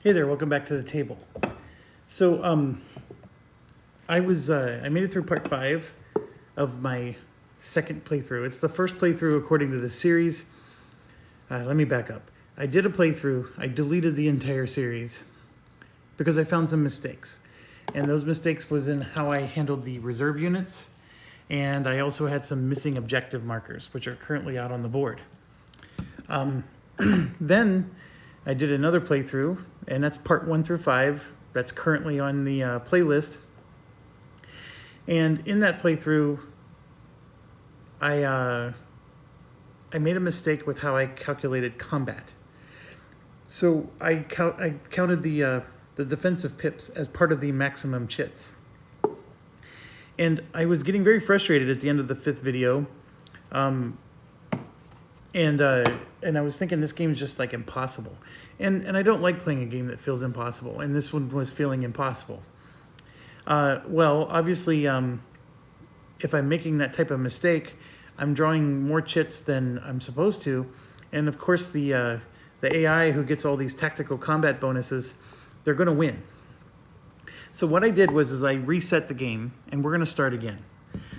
Hey there, welcome back to the table. So, I made it through part 5 of my second playthrough. It's the first playthrough according to the series. Let me back up. I did a playthrough. I deleted the entire series because I found some mistakes. And those mistakes was in how I handled the reserve units. And I also had some missing objective markers, which are currently out on the board. Then I did another playthrough, and that's part 1 through 5. That's currently on the playlist. And in that playthrough, I made a mistake with how I calculated combat. So I counted the defensive pips as part of the maximum chits. And I was getting very frustrated at the end of the 5th video. And I was thinking this game is just like impossible. And I don't like playing a game that feels impossible. And this one was feeling impossible. Well, obviously, if I'm making that type of mistake, I'm drawing more chits than I'm supposed to. And of course, the AI who gets all these tactical combat bonuses, they're going to win. So what I did was I reset the game, and we're going to start again.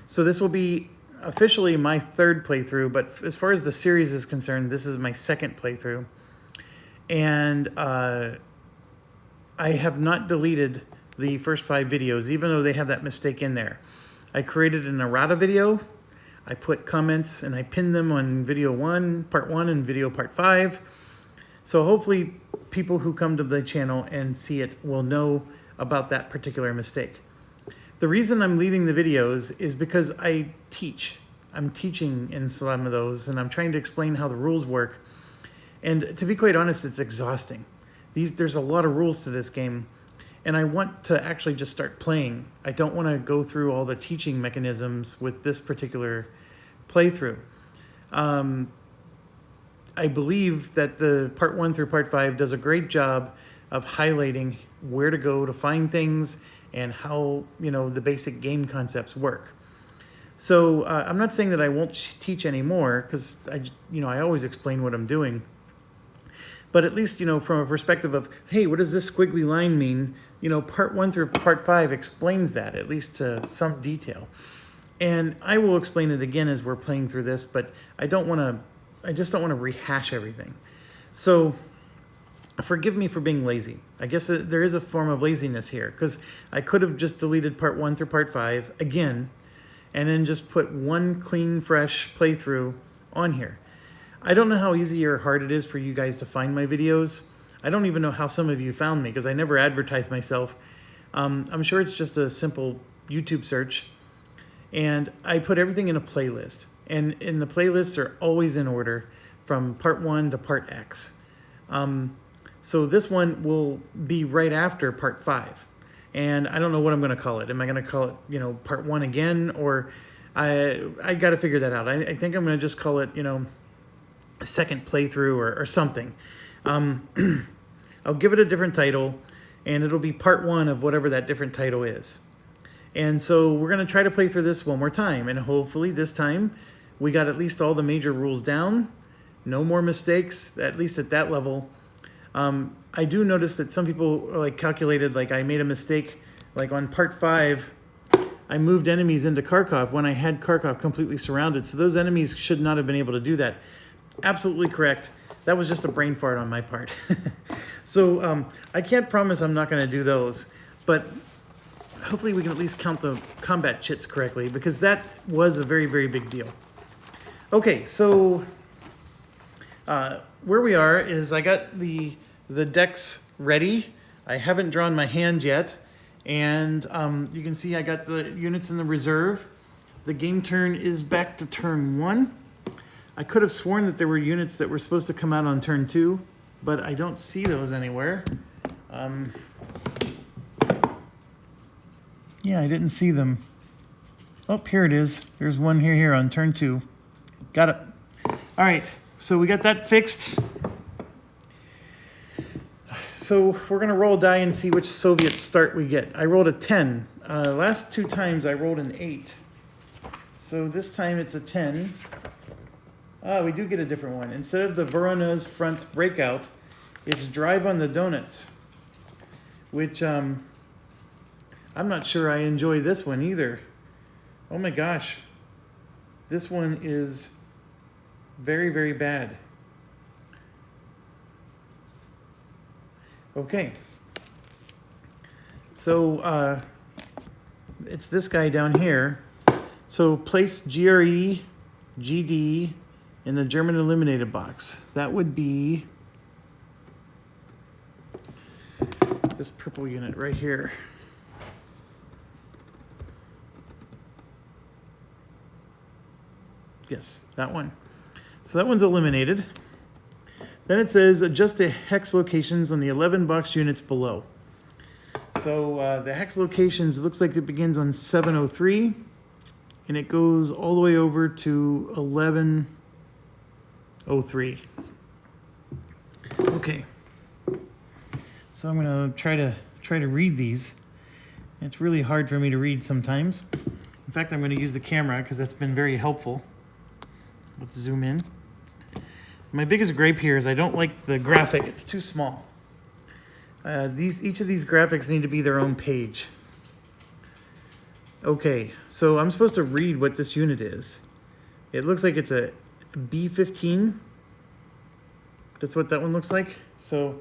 So this will be officially my 3rd playthrough, but as far as the series is concerned, this is my 2nd playthrough. And I have not deleted the first 5 videos, even though they have that mistake in there. I created an errata video. I put comments and I pinned them on video 1, part 1, and video part 5. So hopefully people who come to the channel and see it will know about that particular mistake. The reason I'm leaving the videos is because I teach. I'm teaching in some of those, and I'm trying to explain how the rules work. And to be quite honest, it's exhausting. There's a lot of rules to this game, and I want to actually just start playing. I don't want to go through all the teaching mechanisms with this particular playthrough. I believe that the part 1 through part 5 does a great job of highlighting where to go to find things and how, the basic game concepts work. So I'm not saying that I won't teach anymore, because I always explain what I'm doing. But at least, from a perspective of, hey, what does this squiggly line mean? Part 1 through part 5 explains that, at least to some detail. And I will explain it again as we're playing through this, but I just don't want to rehash everything. So forgive me for being lazy. I guess there is a form of laziness here, because I could have just deleted part 1 through part 5 again, and then just put one clean, fresh playthrough on here. I don't know how easy or hard it is for you guys to find my videos. I don't even know how some of you found me, because I never advertise myself. I'm sure it's just a simple YouTube search. And I put everything in a playlist. And the playlists are always in order from part 1 to part X. So this one will be right after part 5. And I don't know what I'm going to call it. Am I going to call it, part 1 again? Or I got to figure that out. I think I'm going to just call it, a second playthrough or something. I'll give it a different title, and it'll be part 1 of whatever that different title is. And so we're going to try to play through this one more time. And hopefully this time we got at least all the major rules down. No more mistakes, at least at that level. I do notice that some people calculated, I made a mistake, on part 5, I moved enemies into Kharkov when I had Kharkov completely surrounded. So those enemies should not have been able to do that. Absolutely correct. That was just a brain fart on my part. So I can't promise I'm not going to do those, but hopefully we can at least count the combat chits correctly, because that was a very, very big deal. Okay, so where we are is I got the decks ready. I haven't drawn my hand yet, and you can see I got the units in the reserve. The game turn is back to turn 1. I could have sworn that there were units that were supposed to come out on turn 2, but I don't see those anywhere. Yeah, I didn't see them. Oh, here it is. There's one here on turn 2. Got it. All right, so we got that fixed. So we're going to roll a die and see which Soviet start we get. I rolled a 10. Last 2 times I rolled an 8. So this time it's a 10. We do get a different one. Instead of the Voronezh front breakout, it's drive on the donuts. which I'm not sure I enjoy this one either. Oh my gosh. This one is very, very bad. Okay. So it's this guy down here. So place GRE, GD in the German eliminated box. That would be this purple unit right here. Yes, that one. So that one's eliminated. Then it says adjust the hex locations on the 11 box units below. So the hex locations, it looks like it begins on 703 and it goes all the way over to 1103. Okay. So I'm gonna try to read these. It's really hard for me to read sometimes. In fact, I'm gonna use the camera because that's been very helpful. Let's zoom in. My biggest gripe here is I don't like the graphic. It's too small. Each of these graphics need to be their own page. Okay, so I'm supposed to read what this unit is. It looks like it's a B-15. That's what that one looks like. So,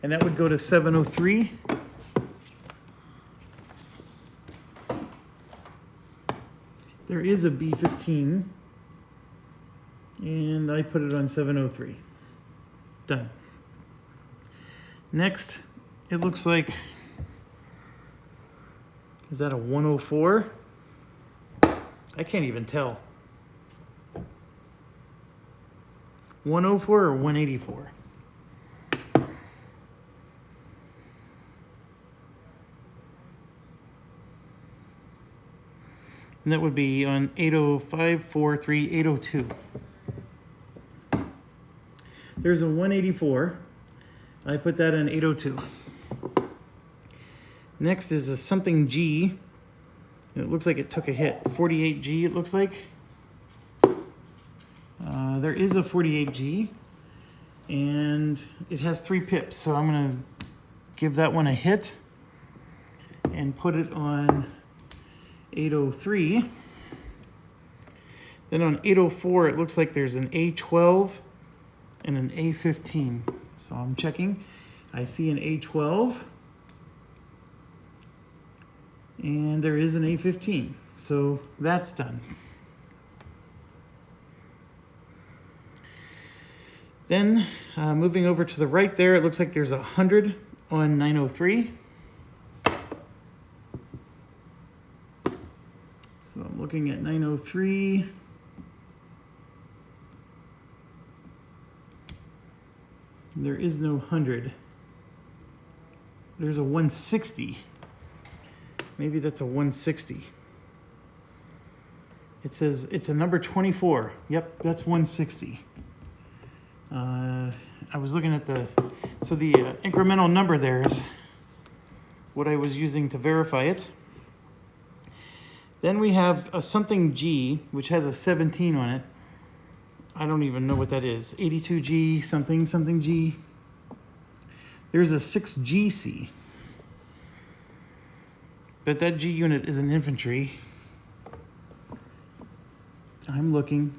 and that would go to 703. There is a B-15. And I put it on 703. Done. Next, it looks like, is that a 104? I can't even tell. 104 or 184? And that would be on 805, 43, 802. There's a 184. I put that on 802. Next is a something G. It looks like it took a hit. 48G it looks like. There is a 48G. And it has 3 pips. So I'm going to give that one a hit. And put it on 803. Then on 804 it looks like there's an A12 and an A15. So I'm checking. I see an A12 and there is an A15. So that's done. Then moving over to the right there, it looks like there's 100 on 903. So I'm looking at 903. There is no 100. There's a 160. Maybe that's a 160. It says it's a number 24. Yep, that's 160. I was looking at the incremental number there is what I was using to verify it. Then we have a something G, which has a 17 on it. I don't even know what that is. 82G, something, something G. There's a 6GC. But that G unit is an infantry. I'm looking.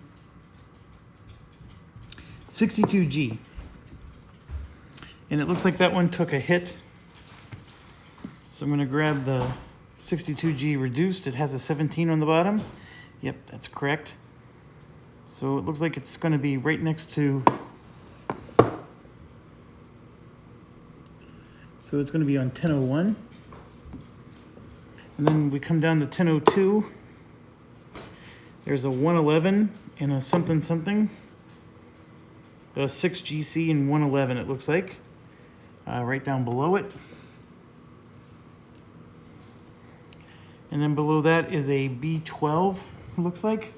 62G. And it looks like that one took a hit. So I'm going to grab the 62G reduced. It has a 17 on the bottom. Yep, that's correct. So it looks like it's going to be right next to, so it's going to be on 1001. And then we come down to 1002. There's a 111 and a something something. A 6GC and 111 it looks like. Right down below it. And then below that is a B12, it looks like.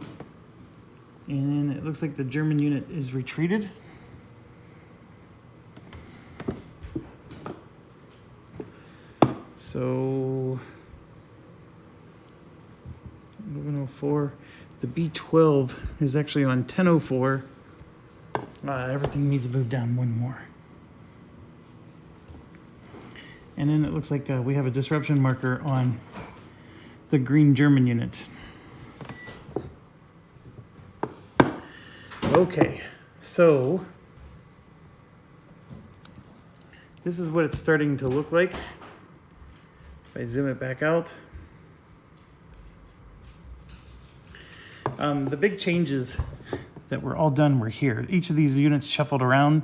And then it looks like the German unit is retreated. So 1104. The B12 is actually on 1004. Everything needs to move down one more. And then it looks like we have a disruption marker on the green German unit. Okay, so this is what it's starting to look like. If I zoom it back out. The big changes that were all done were here. Each of these units shuffled around.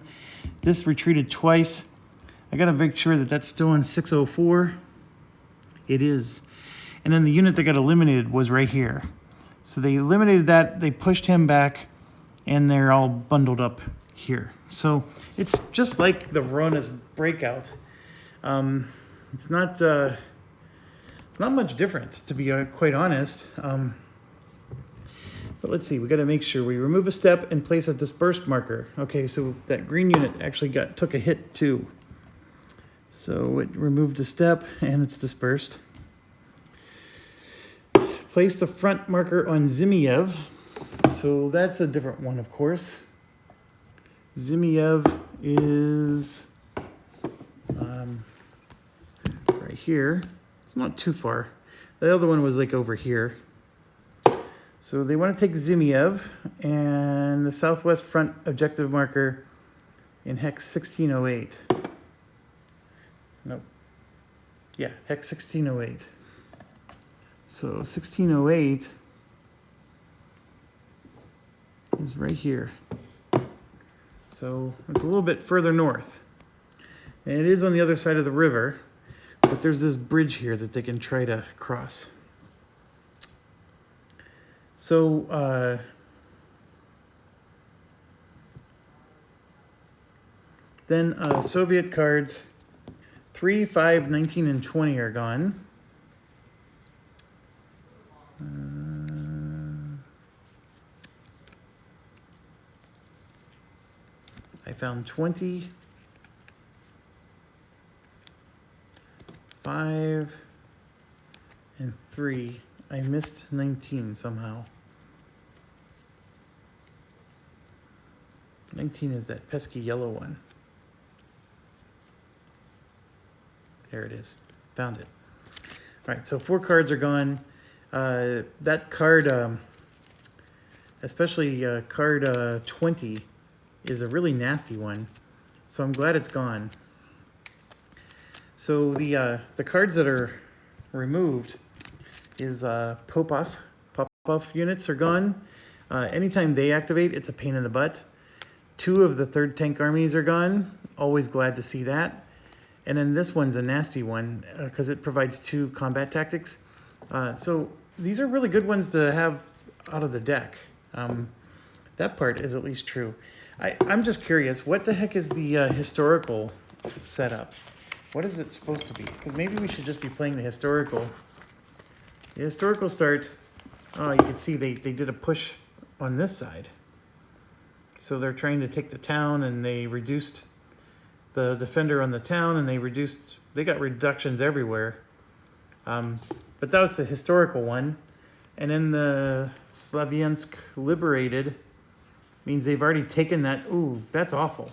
This retreated twice. I gotta make sure that that's still in 604. It is. And then the unit that got eliminated was right here. So they eliminated that, they pushed him back, and they're all bundled up here. So it's just like the Verona's breakout. It's not much different, to be quite honest. But let's see, we got to make sure we remove a step and place a dispersed marker. Okay, so that green unit actually took a hit too. So it removed a step and it's dispersed. Place the front marker on Zimiev. So that's a different one, of course. Zimiev is right here. It's not too far. The other one was like over here. So they want to take Zimiev and the southwest front objective marker in hex 1608. Nope. Yeah, hex 1608. So 1608 is right here. So it's a little bit further north. And it is on the other side of the river, but there's this bridge here that they can try to cross. So then Soviet cards 3, 5, 19, and 20 are gone. I found 20, 5, and 3. I missed 19 somehow. 19 is that pesky yellow one. There it is. Found it. All right, so 4 cards are gone. That card, especially card 20, is a really nasty one. So I'm glad it's gone. So the cards that are removed is Popov. Popov units are gone. Anytime they activate, it's a pain in the butt. 2 of the 3rd Tank Armies are gone. Always glad to see that. And then this one's a nasty one because it provides 2 combat tactics. So these are really good ones to have out of the deck. That part is at least true. I'm just curious, what the heck is the historical setup? What is it supposed to be? Because maybe we should just be playing the historical. The historical start, oh, you can see they did a push on this side. So they're trying to take the town, and they reduced the defender on the town, and they got reductions everywhere. But that was the historical one. And then the Slaviansk liberated means they've already taken that. Ooh, that's awful.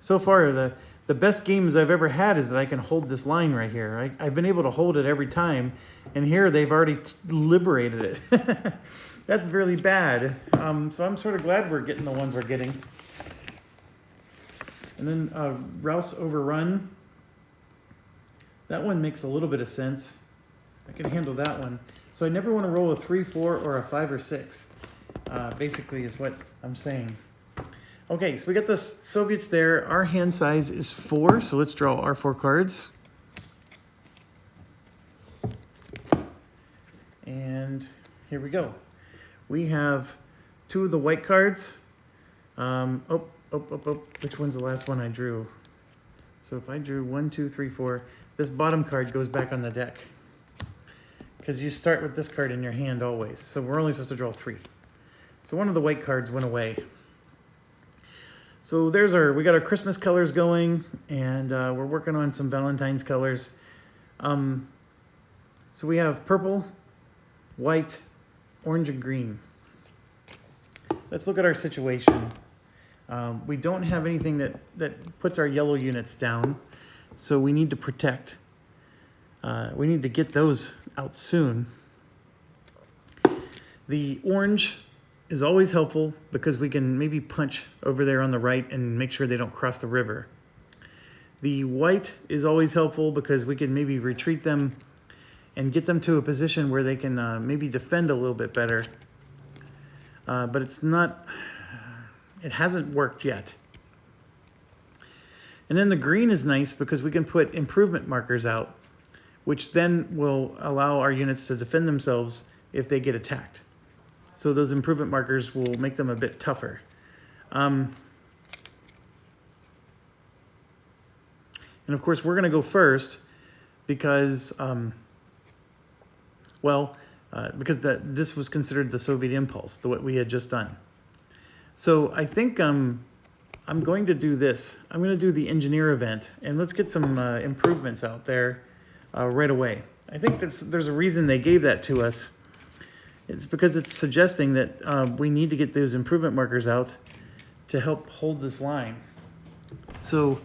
So far, the best games I've ever had is that I can hold this line right here. I've been able to hold it every time, and here they've already liberated it. That's really bad. So I'm sort of glad we're getting the ones we're getting. And then Rouse Overrun. That one makes a little bit of sense. I can handle that one. So I never want to roll a 3, 4, or a 5 or 6. Basically is what I'm saying. Okay, so we got the Soviets there. Our hand size is 4, so let's draw our 4 cards. And here we go. We have 2 of the white cards. Which one's the last one I drew? So if I drew 1, 2, 3, 4, this bottom card goes back on the deck. Because you start with this card in your hand always. So we're only supposed to draw 3. So one of the white cards went away. So we got our Christmas colors going, and we're working on some Valentine's colors. So we have purple, white, orange, and green. Let's look at our situation. We don't have anything that puts our yellow units down. So we need to protect. We need to get those out soon. The orange is always helpful because we can maybe punch over there on the right and make sure they don't cross the river. The white is always helpful because we can maybe retreat them and get them to a position where they can maybe defend a little bit better. But it's not, it hasn't worked yet. And then the green is nice because we can put improvement markers out, which then will allow our units to defend themselves if they get attacked. So those improvement markers will make them a bit tougher. And of course, we're going to go first because, because this was considered the Soviet impulse, what we had just done. So I think I'm going to do this. I'm going to do the engineer event, and let's get some improvements out there right away. I think there's a reason they gave that to us. It's because it's suggesting that we need to get those improvement markers out to help hold this line. So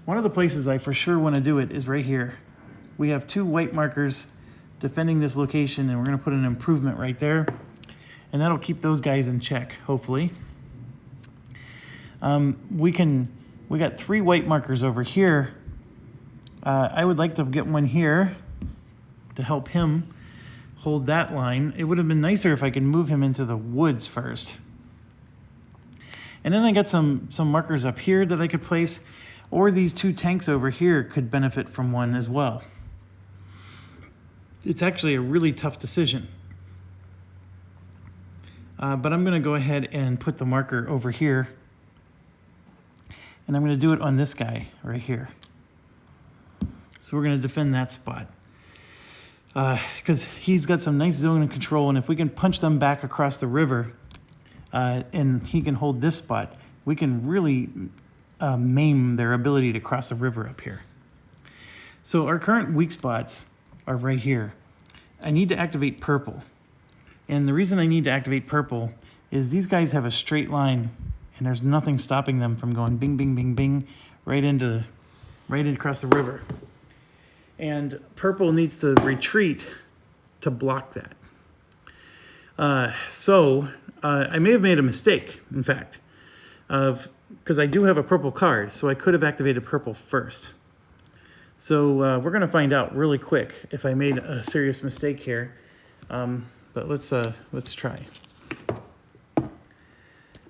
one of the places I for sure want to do it is right here. We have 2 white markers defending this location, and we're going to put an improvement right there. And that'll keep those guys in check, hopefully. We got 3 white markers over here. I would like to get one here to help him hold that line. It would have been nicer if I could move him into the woods first. And then I got some markers up here that I could place, or these 2 tanks over here could benefit from one as well. It's actually a really tough decision. But I'm going to go ahead and put the marker over here. And I'm going to do it on this guy right here. So we're going to defend that spot. Because he's got some nice zone of control, and if we can punch them back across the river, and he can hold this spot, we can really maim their ability to cross the river up here. So our current weak spots are right here. I need to activate purple. And the reason I need to activate purple is these guys have a straight line, and there's nothing stopping them from going bing, bing, bing, bing, right across the river. And purple needs to retreat to block that. I may have made a mistake, in fact, because I do have a purple card, so I could have activated purple first. So we're going to find out really quick if I made a serious mistake here. But let's try.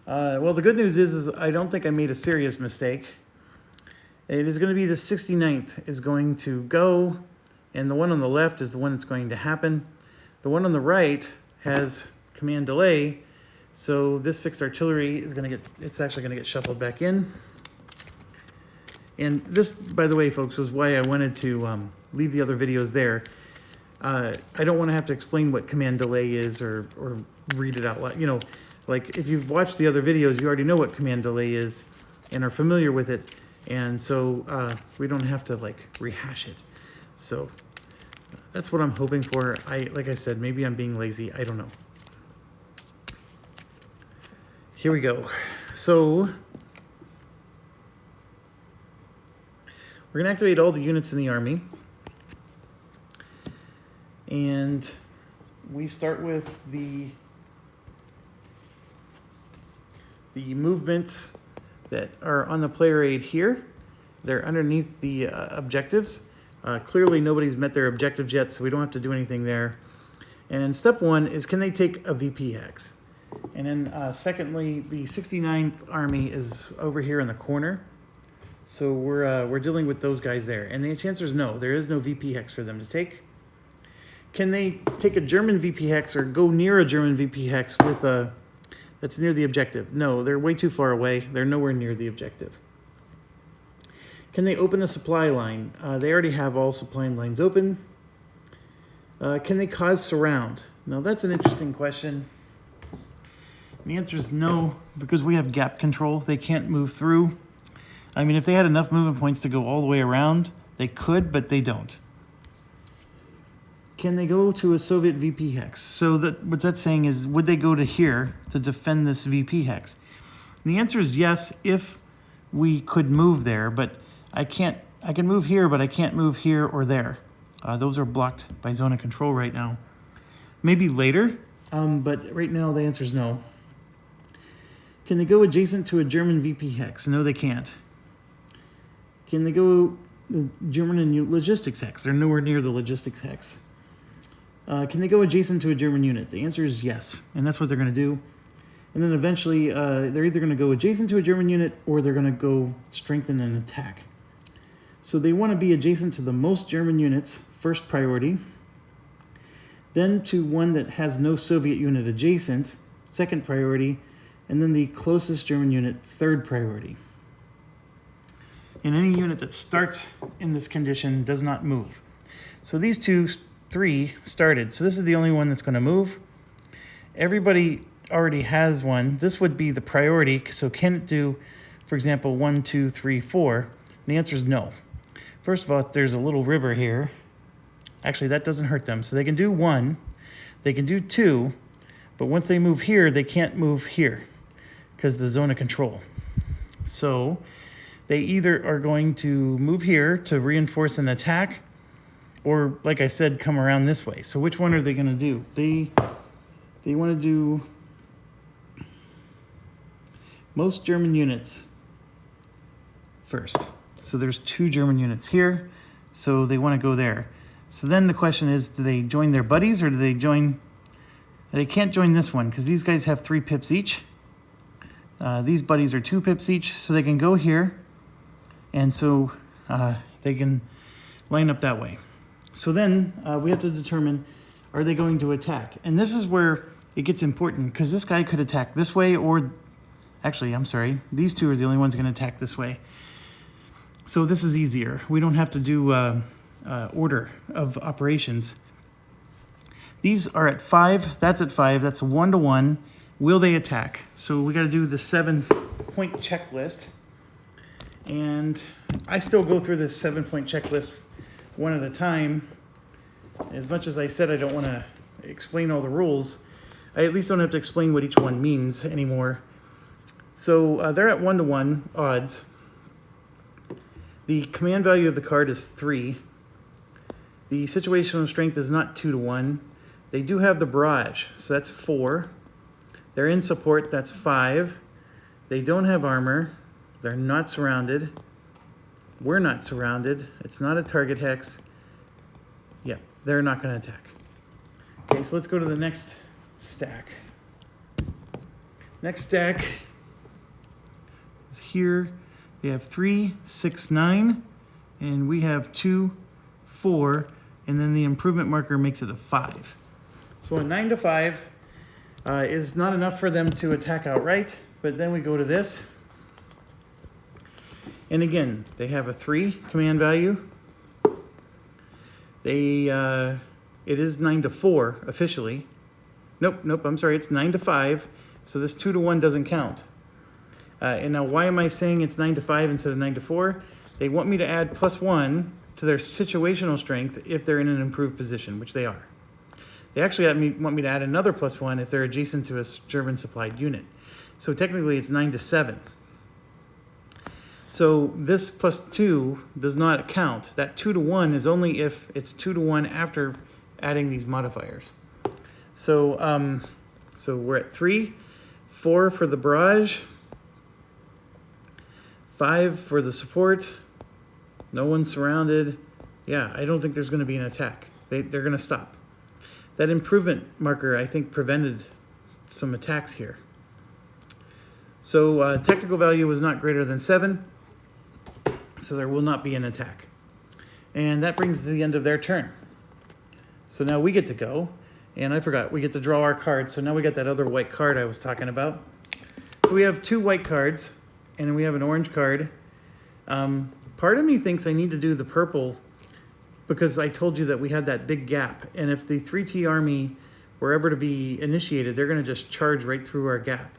Well, the good news is I don't think I made a serious mistake. It is going to be the 69th is going to go, and the one on the left is the one that's going to happen. The one on the right has command delay, so this fixed artillery is going to it's actually going to get shuffled back in. And this, by the way, folks, was why I wanted to leave the other videos there. I don't want to have to explain what command delay is or read it out loud. You know, like if you've watched the other videos, you already know what command delay is and are familiar with it. And so we don't have to like rehash it. So that's what I'm hoping for. Like I said, maybe I'm being lazy. I don't know. Here we go. So we're going to activate all the units in the army. And we start with the movements that are on the player aid here. They're underneath the objectives. Clearly nobody's met their objectives yet, so we don't have to do anything there. And step 1 is, can they take a VP hex? And then secondly, the 69th Army is over here in the corner. So we're dealing with those guys there. And the answer is no, there is no VP hex for them to take. Can they take a German VP hex or go near a German VP hex with that's near the objective? No, they're way too far away. They're nowhere near the objective. Can they open a supply line? They already have all supply lines open. Can they cause surround? Now that's an interesting question. The answer is no, because we have gap control. They can't move through. I mean, if they had enough movement points to go all the way around, they could, but they don't. Can they go to a Soviet VP hex? So what that's saying is, would they go to here to defend this VP hex? And the answer is yes, if we could move there, but I can't I can move here, but I can't move here or there. Those are blocked by zone of control right now. Maybe later, but right now the answer is no. Can they go adjacent to a German VP hex? No, they can't. Can they go the German and logistics hex? They're nowhere near the logistics hex. Can they go adjacent to a German unit? The answer is yes, and that's what they're going to do. And then eventually, they're either going to go adjacent to a German unit or they're going to go strengthen and attack. So they want to be adjacent to the most German units, first priority. Then to one that has no Soviet unit adjacent, second priority. And then the closest German unit, third priority. And any unit that starts in this condition does not move. So these three started. So this is the only one that's going to move. Everybody already has one. This would be the priority. So can it do, for example, 1, 2, 3, 4? And the answer is no. First of all, there's a little river here. Actually, that doesn't hurt them. So they can do 1, they can do 2, but once they move here, they can't move here because the zone of control. So they either are going to move here to reinforce an attack, or like I said, come around this way. So which one are they going to do? They want to do most German units first. So there's 2 German units here, so they want to go there. So then the question is, do they join their buddies or do they join... They can't join this one because these guys have 3 pips each. These buddies are 2 pips each, so they can go here, and so they can line up that way. So then we have to determine, are they going to attack? And this is where it gets important, because this guy could attack this way, or actually, I'm sorry, these 2 are the only ones going to attack this way. So this is easier. We don't have to do order of operations. These are at 5, that's at 5, that's a 1-to-1. Will they attack? So we got to do the 7-point checklist. And I still go through this 7-point checklist one at a time. As much as I said I don't want to explain all the rules, I at least don't have to explain what each one means anymore. So they're at 1-to-1 odds. The command value of the card is 3. The situational strength is not 2-to-1. They do have the barrage, so that's 4. They're in support, that's 5. They don't have armor. They're not surrounded. We're not surrounded. It's not a target hex. Yeah, they're not going to attack. Okay, so let's go to the next stack. Next stack is here. They have 3, 6, 9, and we have 2, 4, and then the improvement marker makes it a 5. So a 9 to 5 is not enough for them to attack outright, but then we go to this. And again, they have a 3 command value. It is 9 to 4 officially. Nope, I'm sorry, it's 9 to 5. So this 2-to-1 doesn't count. And now why am I saying it's 9 to 5 instead of 9 to 4? They want me to add +1 to their situational strength if they're in an improved position, which they are. They actually want me to add another +1 if they're adjacent to a German supplied unit. So technically it's 9 to 7. So this +2 does not count. That 2-to-1 is only if it's 2-to-1 after adding these modifiers. So so we're at 3, 4 for the barrage, 5 for the support, no one's surrounded. Yeah, I don't think there's going to be an attack. They're going to stop. That improvement marker, I think, prevented some attacks here. So technical value was not greater than 7, so there will not be an attack. And that brings to the end of their turn. So now we get to go, and I forgot, we get to draw our card. So now we got that other white card I was talking about. So we have 2 white cards, and then we have an orange card. Part of me thinks I need to do the purple because I told you that we had that big gap. And if the 3T army were ever to be initiated, they're going to just charge right through our gap.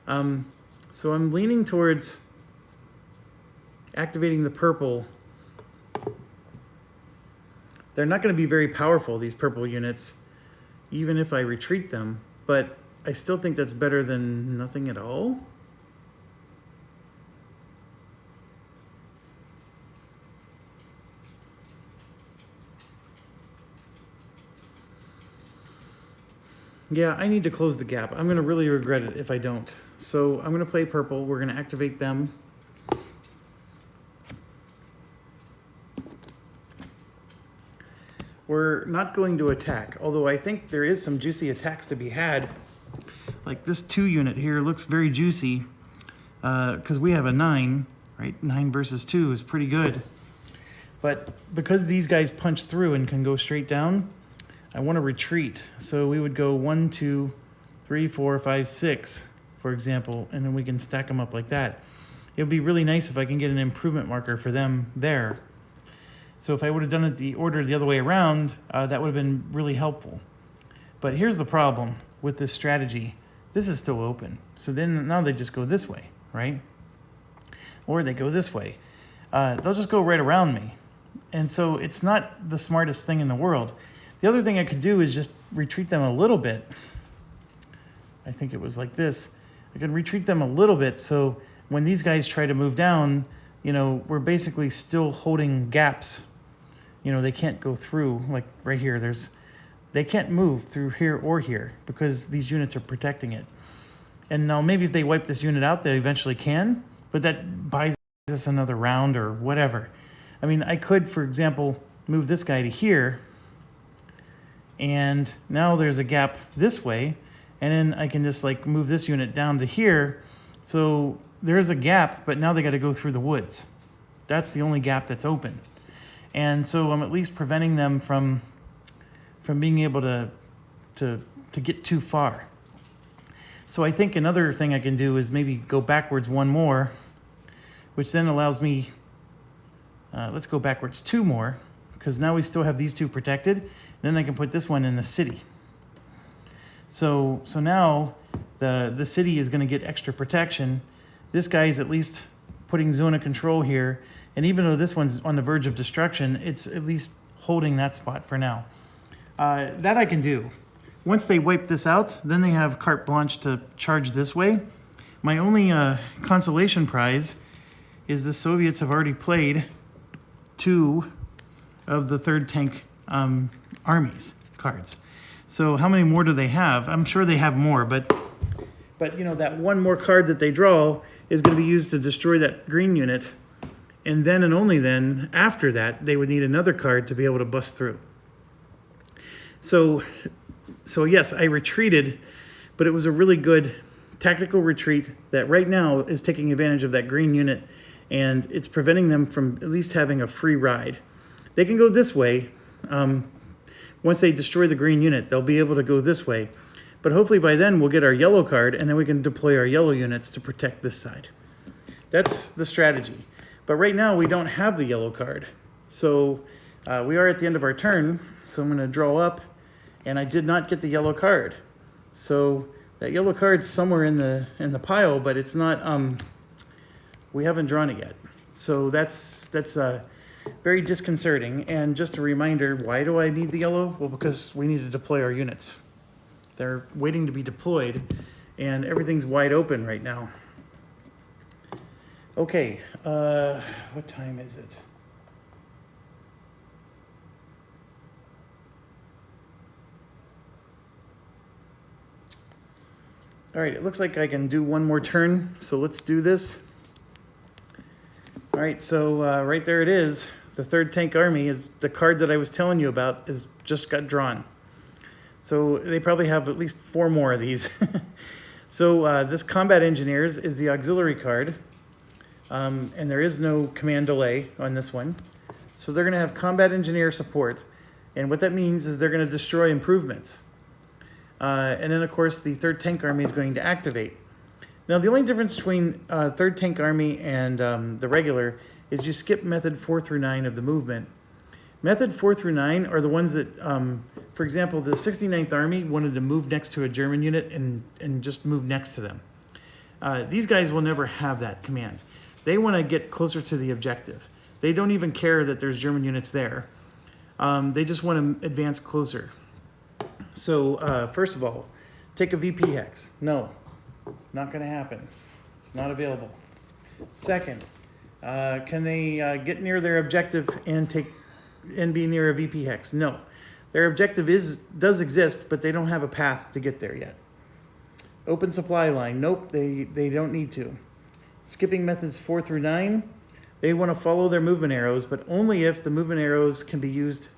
So I'm leaning towards activating the purple. They're not going to be very powerful, these purple units, even if I retreat them. But I still think that's better than nothing at all. Yeah, I need to close the gap. I'm going to really regret it if I don't. So I'm going to play purple. We're going to activate them. We're not going to attack, although I think there is some juicy attacks to be had. Like this 2 unit here looks very juicy because we have a 9, right? 9 versus 2 is pretty good. But because these guys punch through and can go straight down, I want to retreat. So we would go 1, 2, 3, 4, 5, 6, for example, and then we can stack them up like that. It would be really nice if I can get an improvement marker for them there. So if I would have done it the order the other way around, that would have been really helpful. But here's the problem with this strategy. This is still open. So then now they just go this way, right? Or they go this way. They'll just go right around me. And so it's not the smartest thing in the world. The other thing I could do is just retreat them a little bit. I think it was like this. I can retreat them a little bit so when these guys try to move down, you know, we're basically still holding gaps. You know, they can't go through, like right here, they can't move through here or here because these units are protecting it. And now maybe if they wipe this unit out, they eventually can, but that buys us another round or whatever. I mean, I could, for example, move this guy to here, and now there's a gap this way, and then I can just like move this unit down to here. So there's a gap, but now they got to go through the woods. That's the only gap that's open. And so I'm at least preventing them from being able to get too far. So I think another thing I can do is maybe go backwards 1 more, which then allows me, let's go backwards 2 more, because now we still have these 2 protected. Then I can put this one in the city. So now the city is going to get extra protection. This guy is at least putting zone of control here. And even though this one's on the verge of destruction, it's at least holding that spot for now. That I can do. Once they wipe this out, then they have carte blanche to charge this way. My only consolation prize is the Soviets have already played 2 of the 3rd Tank Armies cards. So how many more do they have? I'm sure they have more, but you know, that 1 more card that they draw is going to be used to destroy that green unit. And then and only then, after that, they would need another card to be able to bust through. So yes, I retreated, but it was a really good tactical retreat that right now is taking advantage of that green unit, and it's preventing them from at least having a free ride. They can go this way. Once they destroy the green unit, they'll be able to go this way. But hopefully by then we'll get our yellow card, and then we can deploy our yellow units to protect this side. That's the strategy. But right now we don't have the yellow card. So we are at the end of our turn. So I'm going to draw up, and I did not get the yellow card. So that yellow card's somewhere in the pile, but it's not. We haven't drawn it yet. So that's very disconcerting. And just a reminder, why do I need the yellow? Well, because we need to deploy our units. They're waiting to be deployed, and everything's wide open right now. Okay, what time is it? All right, it looks like I can do 1 more turn, so let's do this. All right, so right there it is. The 3rd Tank Army is the card that I was telling you about is just got drawn. So they probably have at least 4 more of these. So this Combat Engineers is the auxiliary card. And there is no command delay on this one. So they're going to have combat engineer support. And what that means is they're going to destroy improvements. And then, of course, the 3rd Tank Army is going to activate. Now, the only difference between 3rd Tank Army and the regular is you skip method 4 through 9 of the movement. Method 4 through 9 are the ones that, for example, the 69th Army wanted to move next to a German unit and just move next to them. These guys will never have that command. They want to get closer to the objective. They don't even care that there's German units there. They just want to advance closer. So first of all, take a VP hex. No, not going to happen. It's not available. Second, can they get near their objective and be near a VP hex? No. Their objective does exist, but they don't have a path to get there yet. Open supply line. Nope, they don't need to. Skipping methods 4 through 9. They want to follow their movement arrows, but only if the movement arrows can be used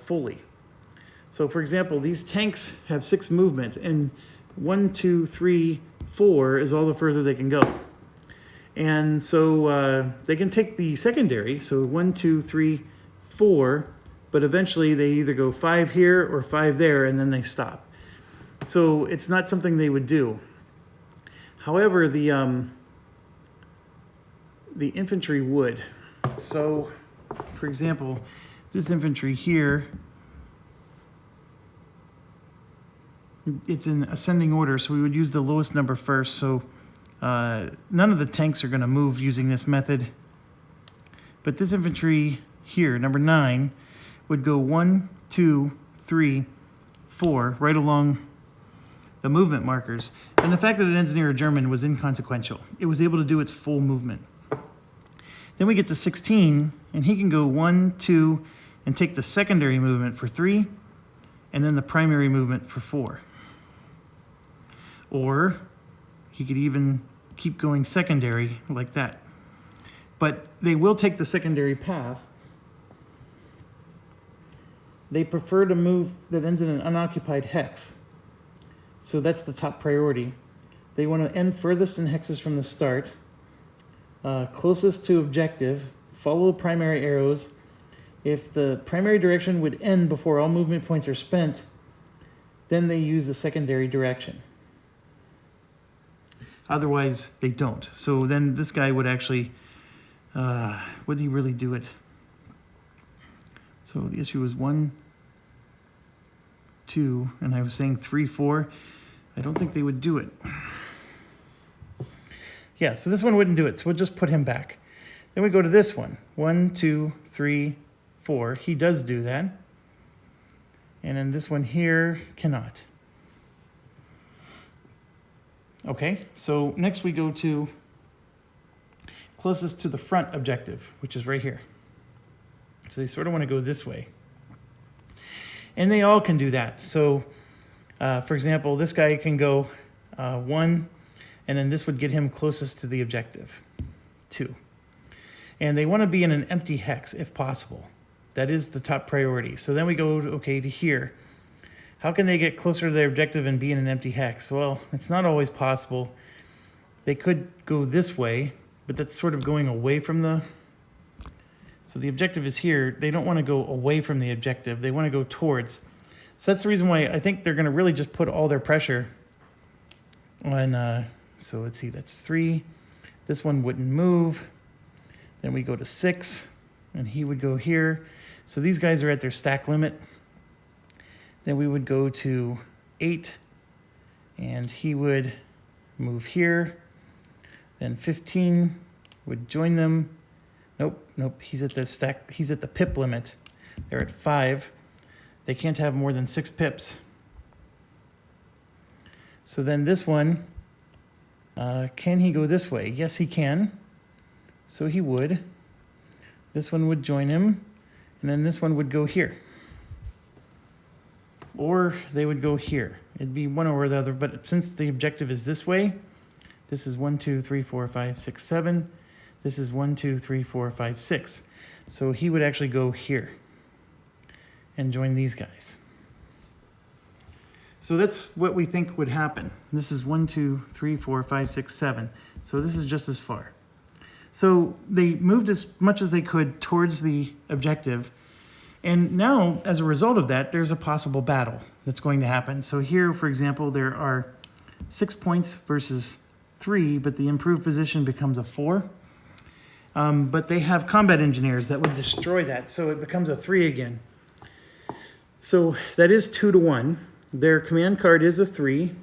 fully. So for example, these tanks have 6 movement, and 1, 2, 3, 4 is all the further they can go. And so they can take the secondary, so 1, 2, 3, 4, but eventually they either go 5 here or 5 there, and then they stop. So it's not something they would do. However, the infantry would. So, for example, this infantry here, it's in ascending order, so we would use the lowest number first. So none of the tanks are going to move using this method. But this infantry here, number 9, would go 1, 2, 3, 4, right along the movement markers. And the fact that it ends near a German was inconsequential. It was able to do its full movement. Then we get to 16, and he can go 1, 2, and take the secondary movement for 3, and then the primary movement for 4. Or he could even keep going secondary like that. But they will take the secondary path. They prefer to move that ends in an unoccupied hex. So that's the top priority. They want to end furthest in hexes from the start, closest to objective, follow primary arrows. If the primary direction would end before all movement points are spent, then they use the secondary direction. Otherwise, they don't. So then this guy would actually, would he really do it? So the issue was 1, 2, and I was saying 3, 4. I don't think they would do it. Yeah, so this one wouldn't do it, so we'll just put him back. Then we go to this one. 1, 2, 3, 4. He does do that. And then this one here cannot. Okay, so next we go to closest to the front objective, which is right here. So they sort of want to go this way. And they all can do that. So, for example, this guy can go 1, and then this would get him closest to the objective, 2. And they want to be in an empty hex if possible. That is the top priority. So then we go, okay, to here. How can they get closer to their objective and be in an empty hex? Well, it's not always possible. They could go this way, but that's sort of going away from the... So the objective is here. They don't want to go away from the objective. They want to go towards. So that's the reason why I think they're going to really just put all their pressure on... so let's see, that's 3. This one wouldn't move. Then we go to 6, and he would go here. So these guys are at their stack limit. Then we would go to 8, and he would move here. Then 15 would join them. Nope, he's at the stack, he's at the pip limit. They're at 5. They can't have more than 6 pips. So then this one, can he go this way? Yes, he can. So he would. This one would join him, and then this one would go here. Or they would go here. It'd be one or the other, but since the objective is this way, this is 1, 2, 3, 4, 5, 6, 7. This is 1, 2, 3, 4, 5, 6. So he would actually go here and join these guys. So that's what we think would happen. This is 1, 2, 3, 4, 5, 6, 7. So this is just as far. So they moved as much as they could towards the objective. And now, as a result of that, there's a possible battle that's going to happen. So here, for example, there are 6 points versus 3, but the improved position becomes a 4. But they have combat engineers that would destroy that, so it becomes a 3 again. So that is 2 to 1. Their command card is a 3.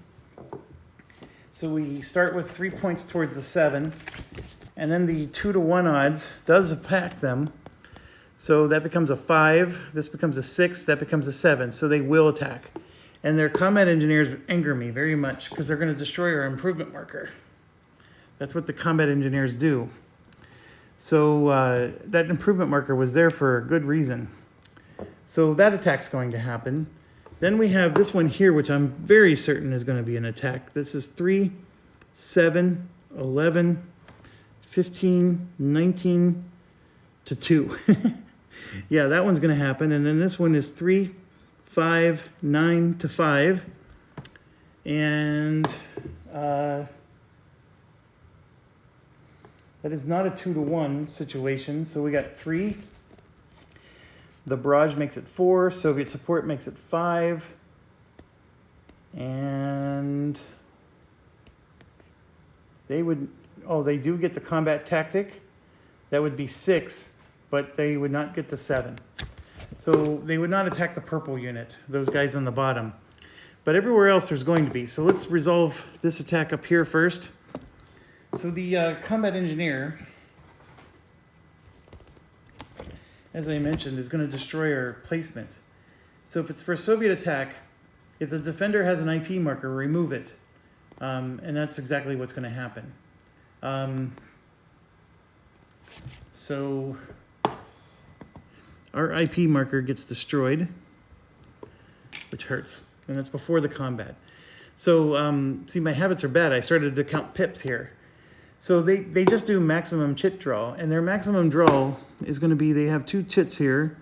So we start with 3 points towards the 7, and then the 2 to 1 odds does impact them. So that becomes a 5, this becomes a 6, that becomes a 7. So they will attack. And their combat engineers anger me very much because they're going to destroy our improvement marker. That's what the combat engineers do. So that improvement marker was there for a good reason. So that attack's going to happen. Then we have this one here, which I'm very certain is going to be an attack. This is 3, 7, 11, 15, 19 to 2. Yeah, that one's going to happen. And then this one is 3, 5, 9 to 5. And that is not a 2 to 1 situation. So we got 3. The barrage makes it 4. Soviet support makes it 5. And they would, oh, they do get the combat tactic. That would be 6, but they would not get the 7. So they would not attack the purple unit, those guys on the bottom. But everywhere else there's going to be. So let's resolve this attack up here first. So the combat engineer, as I mentioned, is going to destroy our placement. So if it's for a Soviet attack, if the defender has an IP marker, remove it. And that's exactly what's going to happen. So our IP marker gets destroyed, which hurts. And that's before the combat. So, see, my habits are bad. I started to count pips here. So they just do maximum chit draw. And their maximum draw is going to be, they have 2 chits here.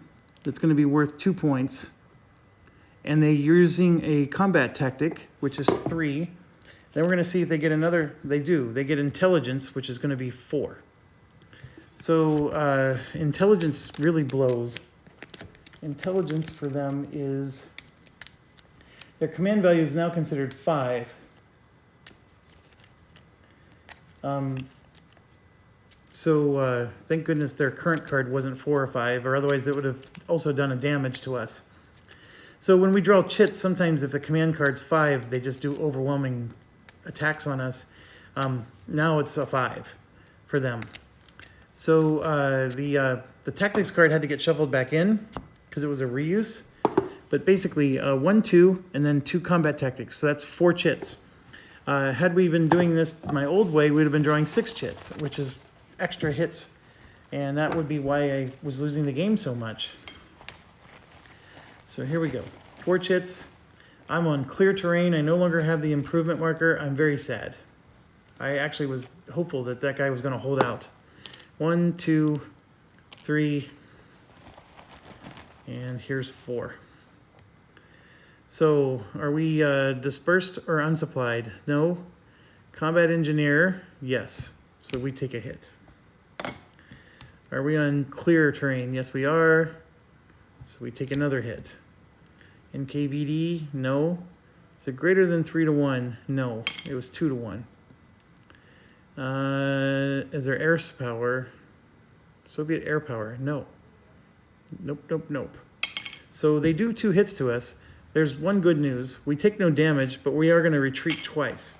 That's going to be worth 2 points. And they're using a combat tactic, which is 3. Then we're going to see if they get another. They do. They get intelligence, which is going to be 4. So intelligence really blows. Intelligence for them is, their command value is now considered 5. So thank goodness their current card wasn't 4 or 5, or otherwise it would have also done a damage to us. So when we draw chits, sometimes if the command card's 5, they just do overwhelming attacks on us. Now it's a 5 for them. So the tactics card had to get shuffled back in because it was a reuse. But basically 1, 2, and then 2 combat tactics. So that's 4 chits. Had we been doing this my old way, we'd have been drawing 6 chits, which is extra hits. And that would be why I was losing the game so much. So here we go. 4 chits. I'm on clear terrain. I no longer have the improvement marker. I'm very sad. I actually was hopeful that that guy was going to hold out. 1, 2, 3, and here's 4. So are we dispersed or unsupplied? No. Combat engineer, yes. So we take a hit. Are we on clear terrain? Yes, we are. So we take another hit. NKVD, no. Is it greater than 3 to 1? No, it was 2 to 1. Is there air power? Soviet air power? No. Nope, nope, nope. So they do 2 hits to us. There's one good news. We take no damage, but we are going to retreat twice.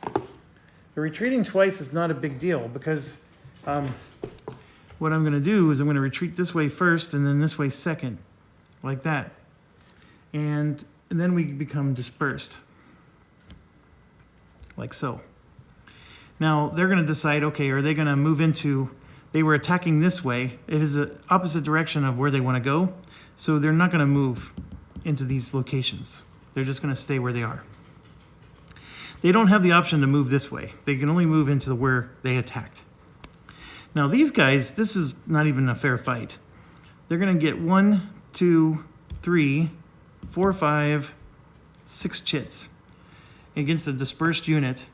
The retreating twice is not a big deal because what I'm going to do is I'm going to retreat this way first and then this way second, like that. And then we become dispersed, like so. Now, they're going to decide, okay, are they going to move into, they were attacking this way. It is the opposite direction of where they want to go. So they're not going to move into these locations. They're just going to stay where they are. They don't have the option to move this way. They can only move into where they attacked. Now these guys, this is not even a fair fight. They're going to get 1, 2, 3, 4, 5, 6 chits against a dispersed unit.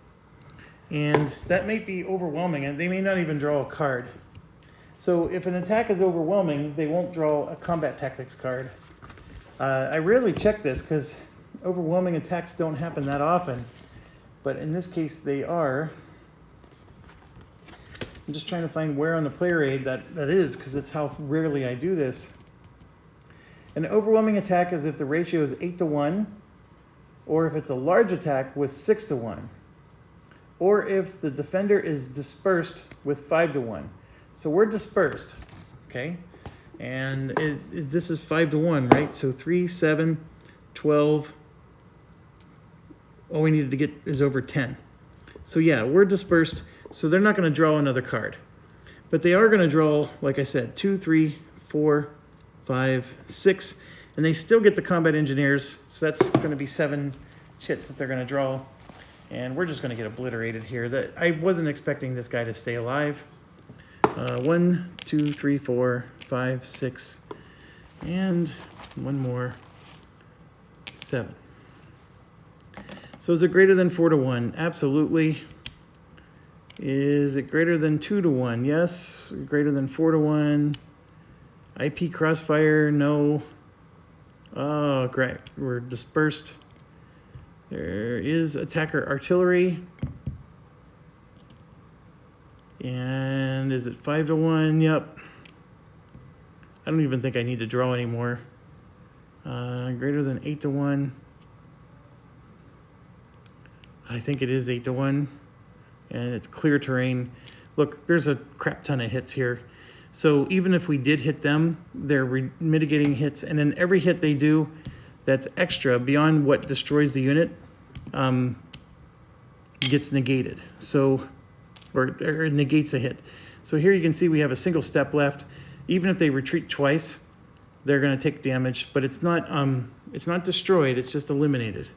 And that may be overwhelming, and they may not even draw a card. So if an attack is overwhelming, they won't draw a combat tactics card. I rarely check this because overwhelming attacks don't happen that often. But in this case, they are. I'm just trying to find where on the player aid that is, because that's how rarely I do this. An overwhelming attack is if the ratio is 8 to 1, or if it's a large attack with 6 to 1, or if the defender is dispersed with 5 to 1. So we're dispersed, okay? And this is 5 to 1, right? So 3, 7, 12. All we needed to get is over 10. So yeah, we're dispersed. So they're not going to draw another card. But they are going to draw, like I said, 2, 3, 4, 5, 6. And they still get the combat engineers, so that's going to be 7 chits that they're going to draw. And we're just going to get obliterated here. I wasn't expecting this guy to stay alive. 1, 2, 3, 4, 5, 6, and one more, 7. So is it greater than 4 to 1? Absolutely. Is it greater than 2 to 1? Yes. Greater than 4 to 1. IP crossfire? No. Oh, great. We're dispersed. There is attacker artillery. And is it 5 to 1? Yep. I don't even think I need to draw anymore. Greater than 8 to 1. I think it is 8 to 1. And it's clear terrain. Look, there's a crap ton of hits here. So even if we did hit them, they're mitigating hits. And then every hit they do that's extra beyond what destroys the unit gets negated. So, or negates a hit. So here you can see we have a single step left. Even if they retreat twice, they're going to take damage. But it's not destroyed. It's just eliminated.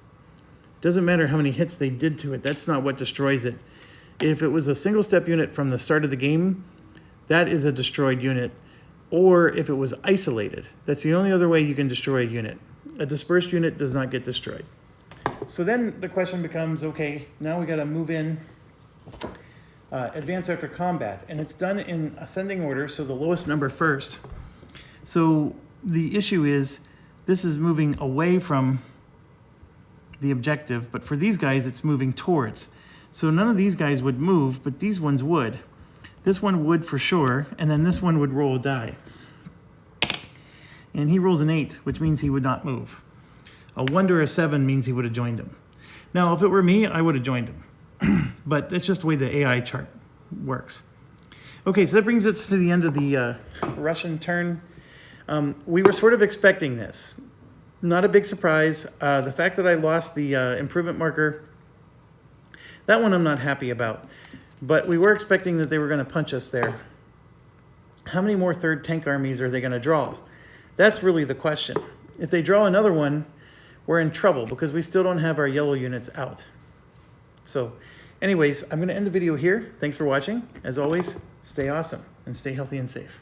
Doesn't matter how many hits they did to it. That's not what destroys it. If it was a single step unit from the start of the game, that is a destroyed unit. Or if it was isolated, that's the only other way you can destroy a unit. A dispersed unit does not get destroyed. So then the question becomes, okay, now we got to move in, advance after combat. And it's done in ascending order, so the lowest number first. So the issue is, this is moving away from the objective, but for these guys, it's moving towards. So none of these guys would move, but these ones would. This one would for sure, and then this one would roll a die. And he rolls an 8, which means he would not move. A 1 to a 7 means he would have joined him. Now, if it were me, I would have joined him. But that's just the way the AI chart works. Okay, so that brings us to the end of the Russian turn. We were sort of expecting this. Not a big surprise. The fact that I lost the improvement marker, that one I'm not happy about. But we were expecting that they were going to punch us there. How many more third tank armies are they going to draw? That's really the question. If they draw another one, we're in trouble because we still don't have our yellow units out. So anyways, I'm going to end the video here. Thanks for watching. As always, stay awesome and stay healthy and safe.